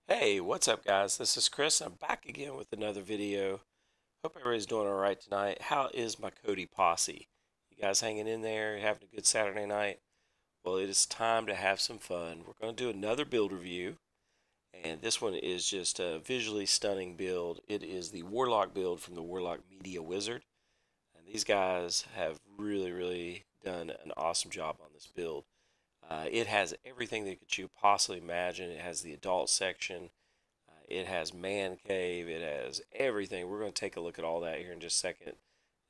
Hey, what's up, guys? This is Chris. I'm back again with another video. Hope everybody's doing all right tonight. How is my KODI posse? You guys hanging in there, having a good Saturday night? Well, it is time to have some fun. We're going to do another build review, and this one is just a visually stunning build. It is the Warlock build from the Warlock Media Wizard, and these guys have really done an awesome job on this build. It has everything that you could possibly imagine. It has the adult section. It has man cave. It has everything. We're going to take a look at all that here in just a second.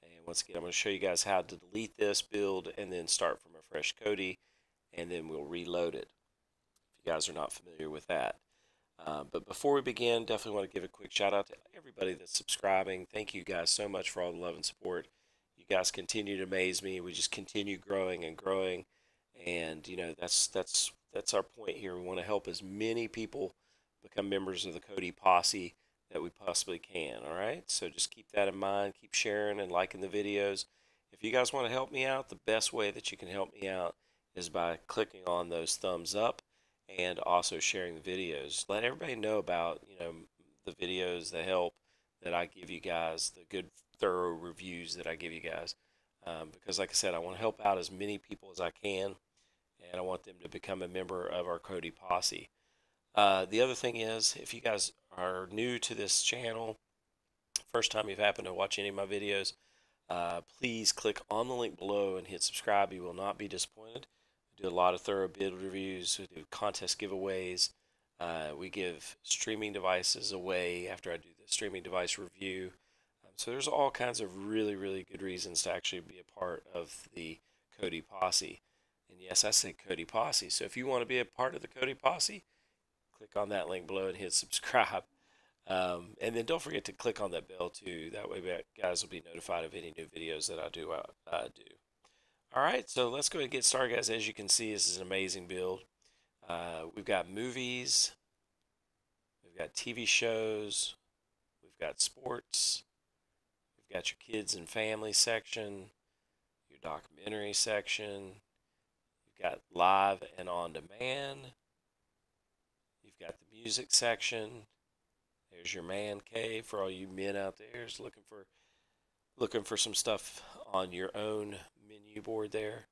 And once again, I'm going to show you guys how to delete this build and then start from a fresh Kodi, and then we'll reload it. If you guys are not familiar with that. But before we begin, definitely want to give a quick shout out to everybody that's subscribing. Thank you guys so much for all the love and support. You guys continue to amaze me. We just continue growing and growing, and that's our point here. We want to help as many people become members of the KODI posse that we possibly can. All right, so just keep that in mind. Keep sharing and liking the videos. If you guys want to help me out, the best way that you can help me out is by clicking on those thumbs up and also sharing the videos. Let everybody know about the videos, the help that I give you guys, the good thorough reviews that I give you guys. Because like I said, I want to help out as many people as I can, and I want them to become a member of our KODI posse. The other thing is, if you guys are new to this channel, first time you've happened to watch any of my videos, please click on the link below and hit subscribe. You will not be disappointed. We do a lot of thorough build reviews. We do contest giveaways. We give streaming devices away after I do the streaming device review. So there's all kinds of really good reasons to actually be a part of the KODI posse. And yes, I say KODI posse. So if you want to be a part of the KODI posse, click on that link below and hit subscribe. And then don't forget to click on that bell too. That way, guys will be notified of any new videos that I do. All right, so let's go ahead and get started, guys. As you can see, this is an amazing build. We've got movies, we've got TV shows, we've got sports, we've got your kids and family section, your documentary section, you've got live and on demand, you've got the music section. There's your man cave for all you men out there looking for some stuff on your own menu board there.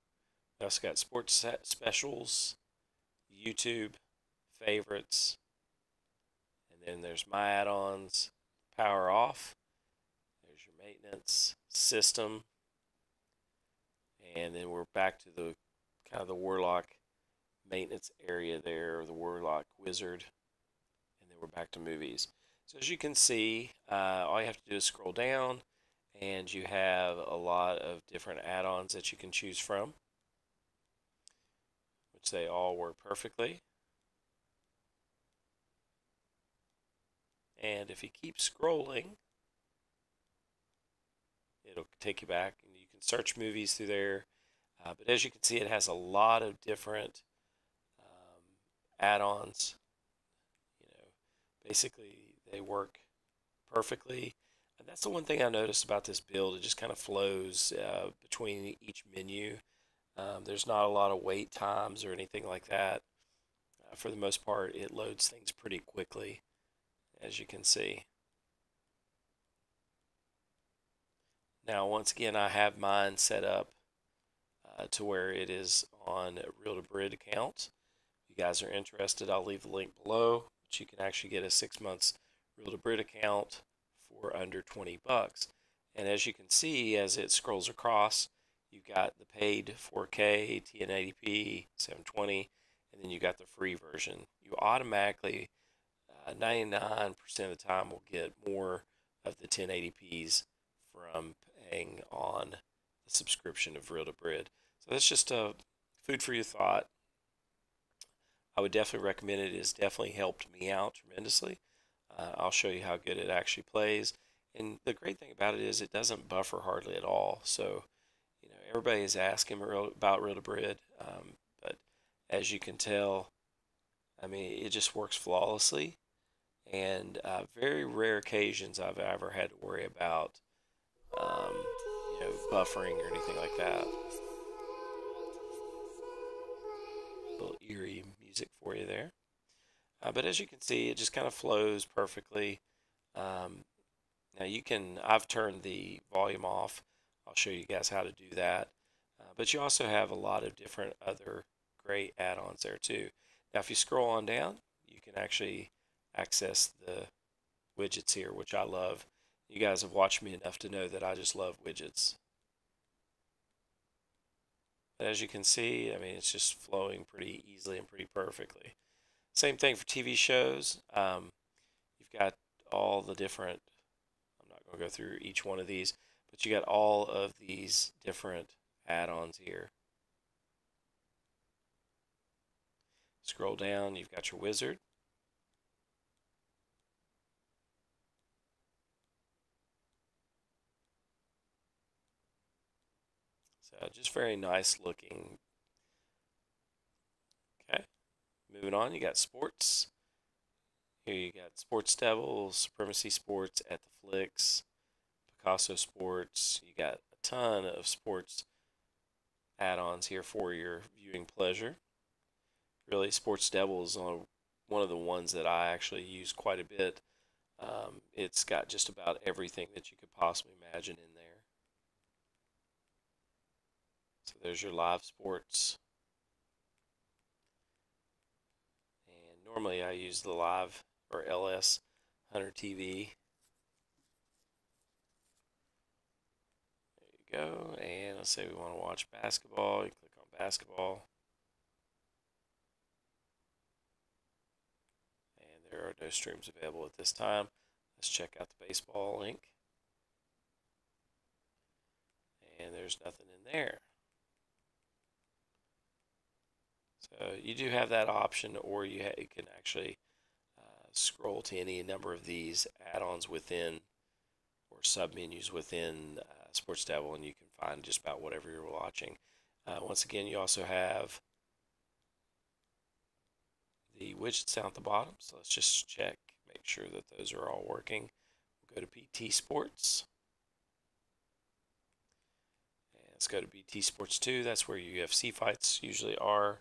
We also got sports specials, YouTube, favorites, and then there's my add-ons, power off. There's your maintenance system, and then we're back to the kind of the Warlock maintenance area there, or the Warlock Wizard, and then we're back to movies. So as you can see, all you have to do is scroll down, and you have a lot of different add-ons that you can choose from, which they all work perfectly. And if you keep scrolling, it'll take you back, and you can search movies through there. But as you can see, it has a lot of different add-ons. Basically, they work perfectly. And that's the one thing I noticed about this build. It just kind of flows between each menu. There's not a lot of wait times or anything like that. For the most part, it loads things pretty quickly, as you can see. Now, once again, I have mine set up to where it is on a Real Debrid account. If you guys are interested, I'll leave the link below. But you can actually get a 6 months Real Debrid account for under 20 bucks. And as you can see, as it scrolls across, you've got the paid 4K, 1080p, 720, and then you got the free version. You automatically, 99% of the time, will get more of the 1080p's from paying on the subscription of Real Debrid. So that's just a food for your thought. I would definitely recommend it. It has definitely helped me out tremendously. I'll show you how good it actually plays. And the great thing about it is it doesn't buffer hardly at all. So, everybody is asking about Real Debrid, but as you can tell, I mean, it just works flawlessly. And very rare occasions I've ever had to worry about, buffering or anything like that. A little eerie music for you there. But as you can see, it just kind of flows perfectly. Now I've turned the volume off. I'll show you guys how to do that. But you also have a lot of different other great add-ons there too. Now if you scroll on down, you can actually access the widgets here, which I love. You guys have watched me enough to know that I just love widgets. But as you can see, I mean, it's just flowing pretty easily and pretty perfectly. Same thing for TV shows. You've got all the different, I'm not going to go through each one of these, but you got all of these different add-ons here. Scroll down, you've got your wizard. So just very nice looking. Okay, moving on, you got sports. Here you got Sports Devils, Supremacy Sports, At the Flicks, Picasso Sports. You got a ton of sports add-ons here for your viewing pleasure. Really, Sports Devils is one of the ones that I actually use quite a bit. It's got just about everything that you could possibly imagine in there. So there's your live sports. And normally I use the live or LS Hunter TV. There you go. And let's say we want to watch basketball. You click on basketball. And there are no streams available at this time. Let's check out the baseball link. And there's nothing in there. So you do have that option, or you can actually scroll to any number of these add-ons within or sub-menus within Sports Devil, and you can find just about whatever you're watching. Once again, you also have the widgets down at the bottom, so let's just check, make sure that those are all working. We'll go to BT Sports. And let's go to BT Sports 2. That's where your UFC fights usually are.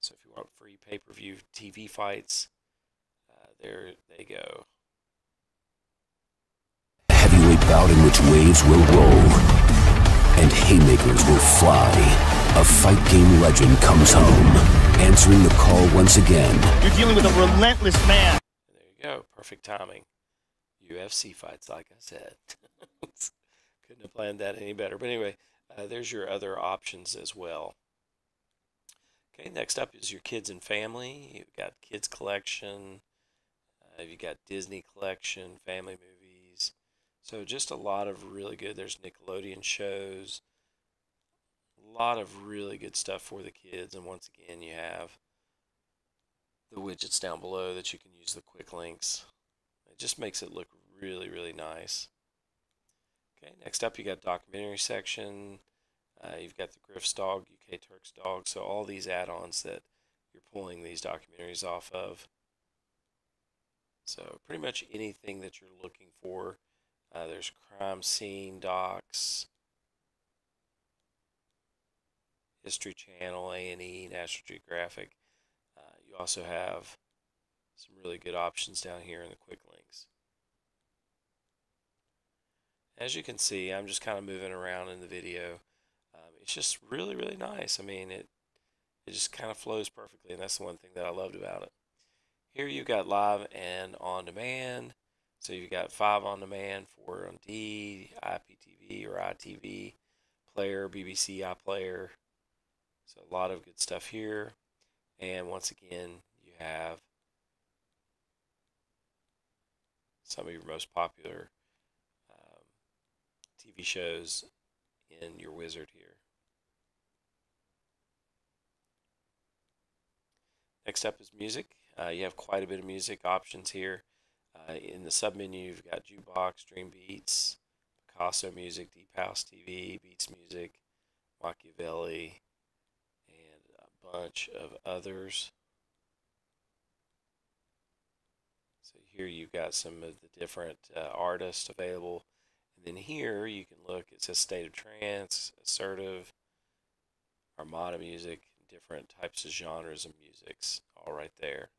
So if you want free pay-per-view TV fights, there they go. A heavyweight bout in which waves will roll and haymakers will fly. A fight game legend comes home, answering the call once again. You're dealing with a relentless man. And there you go, perfect timing. UFC fights, like I said. Couldn't have planned that any better. But anyway, there's your other options as well. Okay, next up is your kids and family. You've got kids collection. You've got Disney collection, family movies. So just a lot of really good. There's Nickelodeon shows. A lot of really good stuff for the kids. And once again, you have the widgets down below that you can use the quick links. It just makes it look really, really nice. Okay, next up you got documentary section. You've got the Griff's dog, UK Turk's dog. So all these add-ons that you're pulling these documentaries off of. So pretty much anything that you're looking for. There's crime scene docs, History Channel, A&E, National Geographic. You also have some really good options down here in the quick links. As you can see, I'm just kind of moving around in the video. It's just really, really nice. I mean, it just kind of flows perfectly, and that's the one thing that I loved about it. Here you've got live and on demand. So you've got 5 on demand, 4 on D, IPTV or ITV, player, BBC iPlayer. So a lot of good stuff here. And once again, you have some of your most popular TV shows in your wizard here. Next up is music. You have quite a bit of music options here. In the submenu, you've got Jukebox, Dream Beats, Picasso Music, Deep House TV, Beats Music, Machiavelli, and a bunch of others. So here you've got some of the different artists available. And then here you can look, it says State of Trance, Assertive, Armada Music, different types of genres of musics, all right there.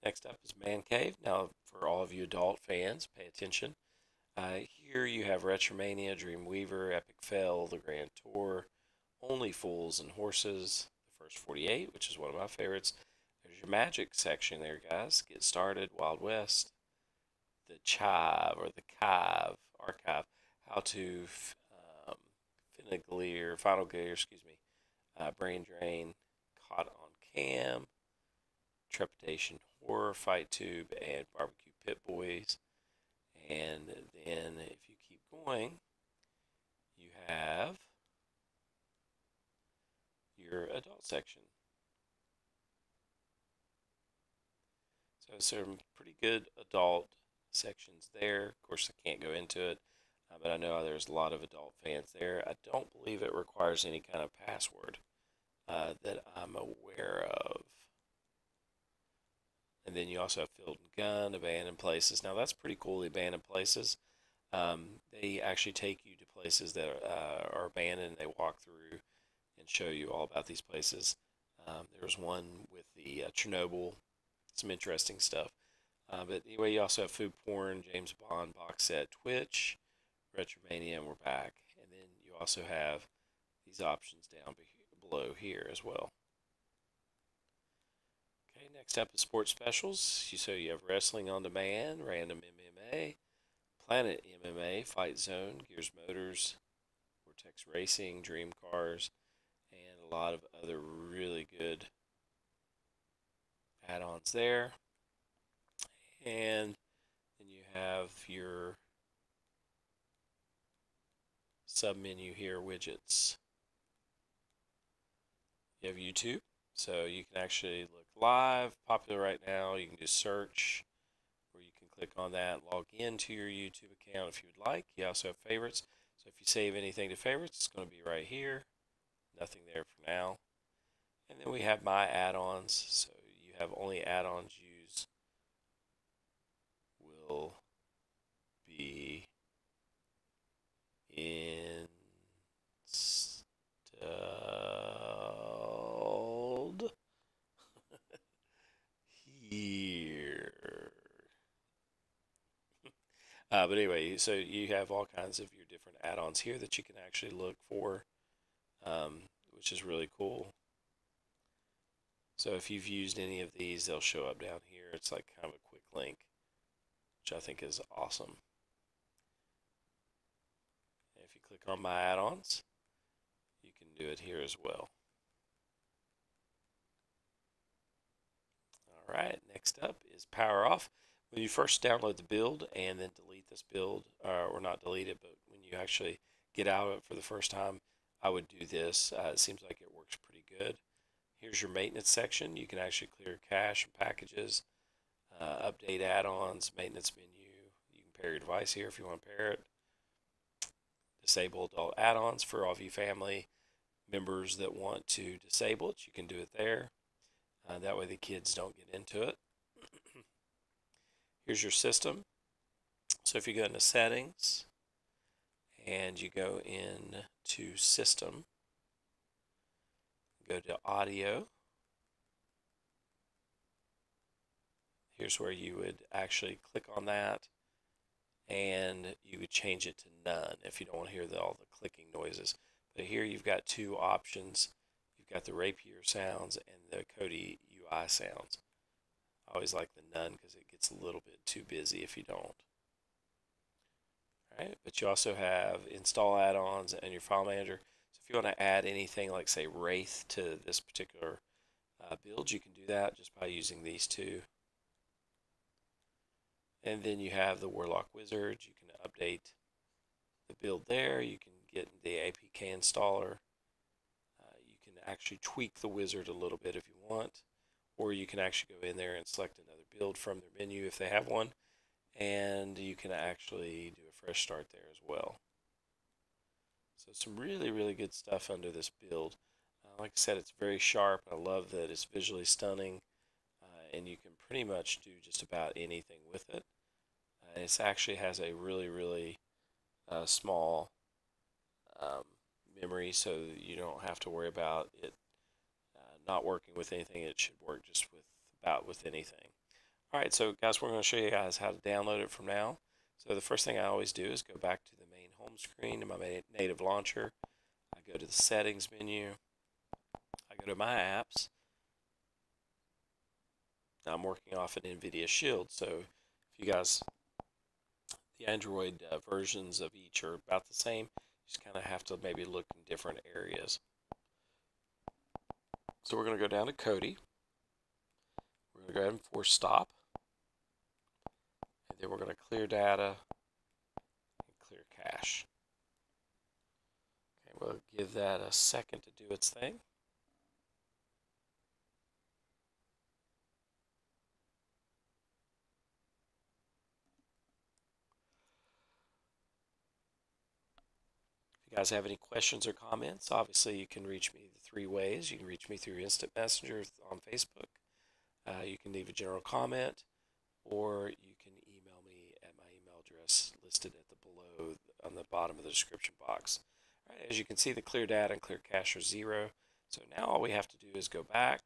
Next up is Man Cave. Now, for all of you adult fans, pay attention. Here you have Retromania, Dreamweaver, Epic Fail, The Grand Tour, Only Fools and Horses, the first 48, which is one of my favorites. There's your Magic section there, guys. Get Started, Wild West, the Chive or the Chive Archive, How to Final Gear, Brain Drain, Caught on Cam, Trepidation Horror, Fight Tube, and Barbecue Pit Boys. And then if you keep going, you have your adult section. So some pretty good adult sections there. Of course, I can't go into it, but I know there's a lot of adult fans there. I don't believe it requires any kind of password that I'm aware of. And then you also have Field and Gun, Abandoned Places. Now that's pretty cool, the Abandoned Places. They actually take you to places that are abandoned, and they walk through and show you all about these places. There's one with the Chernobyl, some interesting stuff. But anyway, you also have Food Porn, James Bond box set, Twitch, Retromania, and we're back. And then you also have these options down below here as well. Okay, next up is Sports Specials. So you have Wrestling on Demand, Random MMA, Planet MMA, Fight Zone, Gears Motors, Vortex Racing, Dream Cars, and a lot of other really good add-ons there. And then you have your sub-menu here, Widgets. You have YouTube, so you can actually look live, popular right now. You can do search, or you can click on that, log into your YouTube account if you would like. You also have favorites, so if you save anything to favorites, it's going to be right here. Nothing there for now. And then we have my add-ons, so you have only add-ons used will be installed here. But anyway, so you have all kinds of your different add-ons here that you can actually look for, which is really cool. So if you've used any of these, they'll show up down here. It's like kind of a quick link, which I think is awesome. And if you click on my add-ons, you can do it here as well. All right, next up is Power Off. When you first download the build and then delete this build, or not delete it, but when you actually get out of it for the first time, I would do this. It seems like it works pretty good. Here's your maintenance section. You can actually clear cache and packages, update add-ons, maintenance menu. You can pair your device here if you want to pair it. Disable adult add-ons for all of you family members that want to disable it. You can do it there. That way the kids don't get into it. Here's your system. So if you go into settings and you go into system, go to audio. Here's where you would actually click on that and you would change it to none if you don't want to hear all the clicking noises. But here you've got two options. You've got the rapier sounds and the KODI UI sounds. I always like the none because it gets a little bit too busy if you don't. All right, but you also have install add-ons and your file manager. So if you want to add anything like say Wraith to this particular build, you can do that just by using these two. And then you have the Warlock Wizard. You can update the build there. You can get the APK installer. You can actually tweak the wizard a little bit if you want, or you can actually go in there and select another build from their menu if they have one, and you can actually do a fresh start there as well. So some really, really good stuff under this build. Like I said, it's very sharp. I love that it's visually stunning, and you can pretty much do just about anything with it. It actually has a really, really small memory, so you don't have to worry about it not working with anything. It should work just with anything. Alright, so guys, we're going to show you guys how to download it from now. So the first thing I always do is go back to the main home screen in my native launcher. I go to the settings menu. I go to my apps. Now I'm working off an NVIDIA Shield, so if you guys, the Android versions of each are about the same, you just kind of have to maybe look in different areas. So we're going to go down to Kodi. We're going to go ahead and force stop. And then we're going to clear data and clear cache. Okay, we'll give that a second to do its thing. If you guys have any questions or comments, obviously you can reach me the three ways. You can reach me through Instant Messenger on Facebook. You can leave a general comment, or you can email me at my email address listed at the below on the bottom of the description box. All right, as you can see, the clear data and clear cache are 0. So now all we have to do is go back,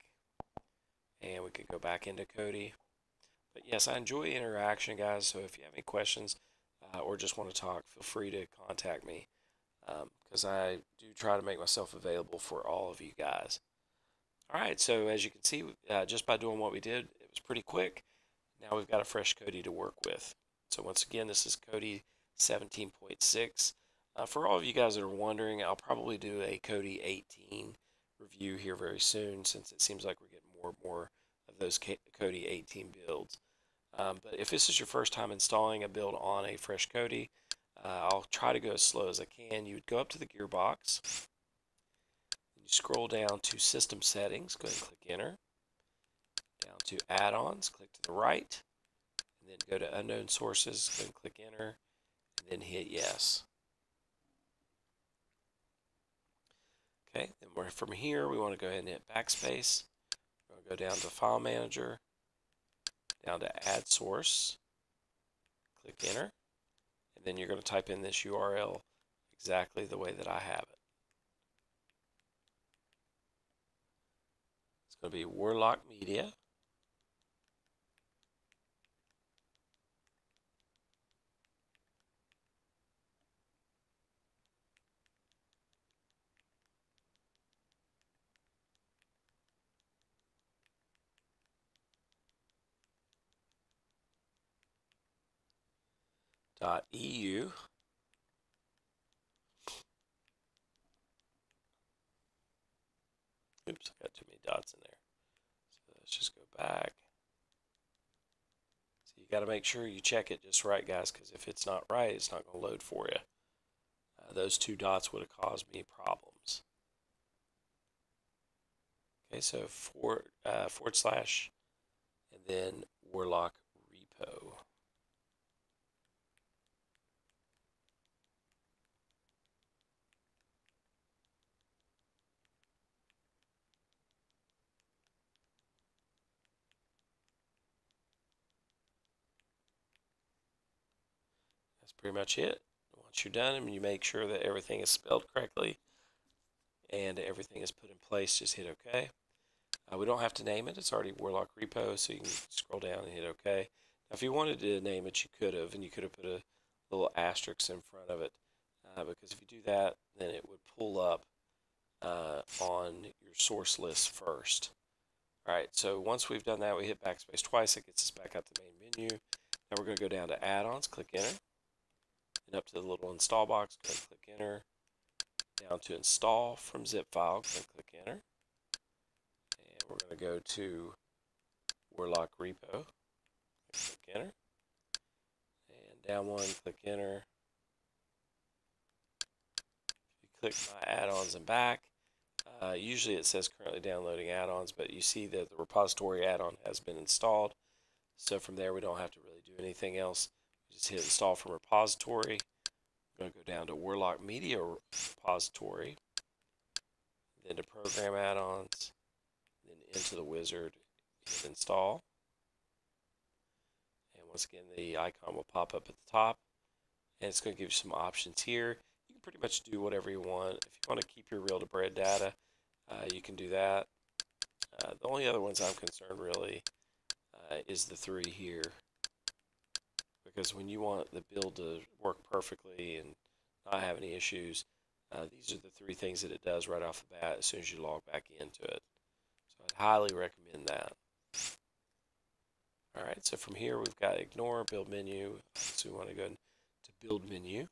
and we can go back into Kodi. But yes, I enjoy interaction, guys. So if you have any questions or just want to talk, feel free to contact me, because I do try to make myself available for all of you guys. All right, so as you can see, just by doing what we did, it was pretty quick. Now we've got a fresh Kodi to work with. So once again, this is Kodi 17.6. For all of you guys that are wondering, I'll probably do a Kodi 18 review here very soon, since it seems like we're getting more and more of those Kodi 18 builds. But if this is your first time installing a build on a fresh Kodi, I'll try to go as slow as I can. You would go up to the gearbox. Scroll down to System Settings, go ahead and click Enter. Down to Add-Ons, click to the right, and then go to Unknown Sources, go ahead and click Enter, and then hit Yes. Okay, then from here, we want to go ahead and hit Backspace. We're going to go down to File Manager, down to Add Source, click Enter, and then you're going to type in this URL exactly the way that I have it. It's going to be Warlock Media. .eu. Oops, I got too many dots in there. So let's just go back. So you got to make sure you check it just right, guys, because if it's not right, it's not going to load for you. Those two dots would have caused me problems. Okay, so forward slash and then Warlock repo. That's pretty much it. Once you're done, and you make sure that everything is spelled correctly and everything is put in place, just hit OK. We don't have to name it. It's already Warlock Repo, so you can scroll down and hit OK. Now, if you wanted to name it, you could have, and you could have put a little asterisk in front of it, because if you do that, then it would pull up on your source list first. All right, so once we've done that, we hit backspace twice. It gets us back out the main menu. Now we're going to go down to Add-Ons, click Enter, and up to the little install box, go ahead and click Enter. Down to Install from zip file, go ahead and click Enter. And we're going to go to Warlock Repo, click Enter. And down one, click Enter. If you click My Add-Ons and Back, usually it says currently downloading add-ons, but you see that the repository add-on has been installed. So from there, we don't have to really do anything else. Just hit Install from Repository. I'm going to go down to Warlock Media Repository, then to Program Add-ons, then into the wizard, hit Install. And once again, the icon will pop up at the top, and it's going to give you some options here. You can pretty much do whatever you want. If you want to keep your real to Debrid data, you can do that. The only other ones I'm concerned really is the 3 here, because when you want the build to work perfectly and not have any issues, these are the 3 things that it does right off the bat as soon as you log back into it. So I'd highly recommend that. Alright, so from here we've got ignore, build menu, so we want to go to build menu.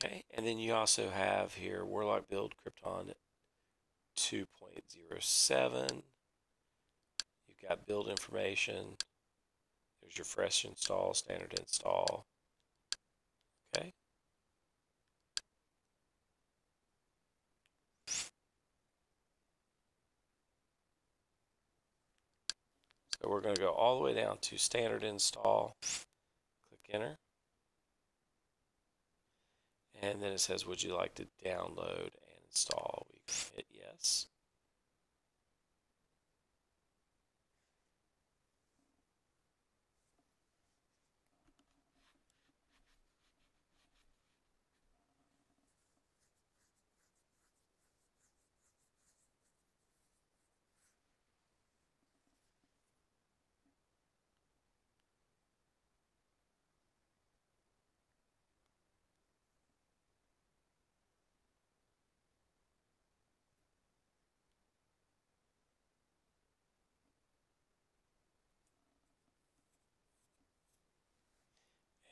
Okay, and then you also have here Warlock Build Krypton 2.07. You've got build information. There's your fresh install, standard install. Okay. So we're going to go all the way down to standard install. Click enter. And then it says, would you like to download and install? We can hit yes.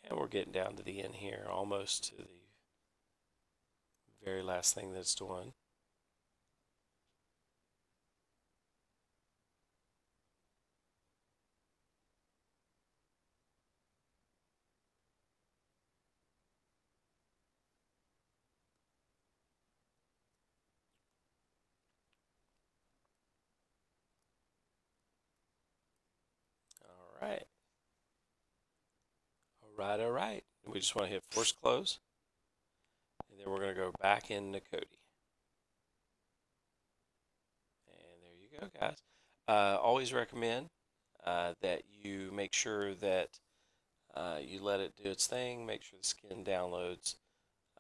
And we're getting down to the end here, almost to the very last thing that's doing. All right. All right. We just want to hit force close. And then we're going to go back into Kodi. And there you go, guys. Always recommend that you make sure that you let it do its thing. Make sure the skin downloads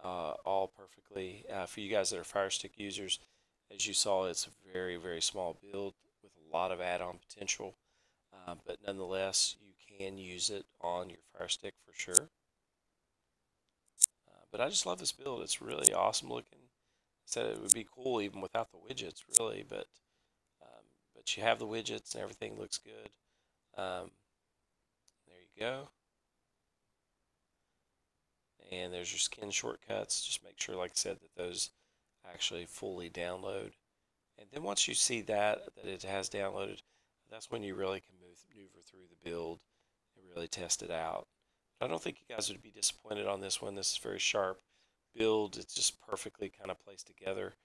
all perfectly. For you guys that are Fire Stick users, as you saw, it's a very, very small build with a lot of add-on potential. But nonetheless, you can use it on your Fire Stick for sure. But I just love this build. It's really awesome looking. I said it would be cool even without the widgets, really, but you have the widgets and everything looks good. There you go. And there's your skin shortcuts. Just make sure, like I said, that those actually fully download. And then once you see that it has downloaded, that's when you really can maneuver through the build and really test it out. I don't think you guys would be disappointed on this one. This is very sharp build. It's just perfectly kind of placed together,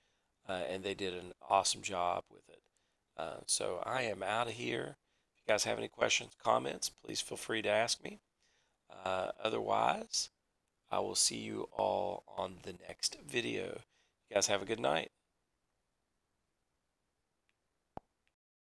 and they did an awesome job with it. So I am out of here. If you guys have any questions, comments, please feel free to ask me. Otherwise, I will see you all on the next video. You guys have a good night.